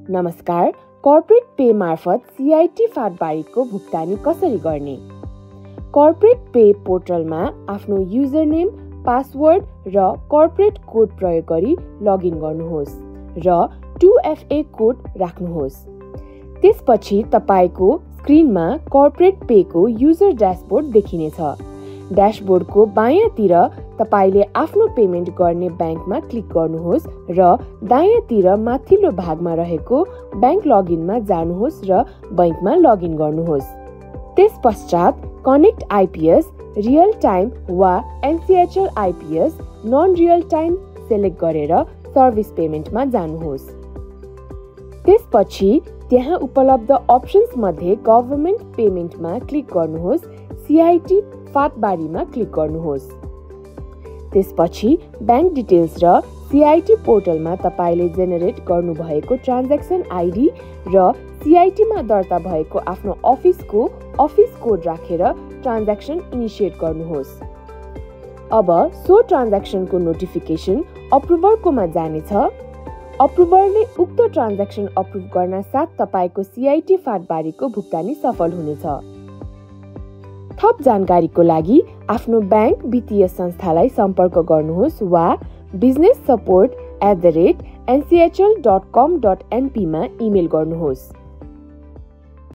नमस्कार, corporate pay मार्फत CIT फाँटबारीको भुक्तानी कसरी गर्ने? कर्पोरेट पे पोर्टलमा आफ्नो युजरनेम, पासवर्ड र कर्पोरेट कोड प्रयोग गरी लगइन गर्नुहोस् र 2FA कोड राख्नुहोस्। त्यसपछि तपाईको स्क्रिनमा कर्पोरेट पे को युजर ड्याशबोर्ड देखिनेछ। ड्याशबोर्डको बायाँतिर तपाईले आफ्नो पेमेन्ट गर्ने ब्याङ्कमा क्लिक गर्नुहोस् र दायाँतिर माथिल्लो भागमा रहेको ब्याङ्क लगइनमा जानुहोस् र बैंकमा लगइन गर्नुहोस्। त्यसपश्चात कनेक्ट IPS, रियल टाइम वा NCHL IPS, non real time select गरेर सर्भिस पेमेन्टमा जानुहोस्। त्यसपछि त्यहाँ उपलब्ध अप्सन्स मध्ये गभर्नमेन्ट पेमेन्टमा क्लिक गर्नुहोस्। CIT फाँटबारीमा क्लिक गर्नुहोस्। त्यसपछि ब्याङ्क डिटेल्स र CIT पोर्टलमा तपाईले जेनेरेट गर्नुभएको ट्रान्ज्याक्सन ID र CIT मा दर्ता भएको आफ्नो अफिसको अफिस कोड राखेर ट्रान्ज्याक्सन इनिशिएट गर्नुहोस्। अब सो ट्रान्ज्याक्सनको नोटिफिकेसन अप्रुभरकोमा जानेछ। अप्रुभरले उक्त ट्रान्ज्याक्सन अप्रुभ गर्न साथ तपाईको CIT फाँटबारीको भुक्तानी सफल हुनेछ। थप जानकारीको लागि आफ्नो ब्याङ्क वित्तीय संस्थालाई सम्पर्क गर्नुहोस् वा businesssupport@nchl.com.np मा इमेल गर्नुहोस्।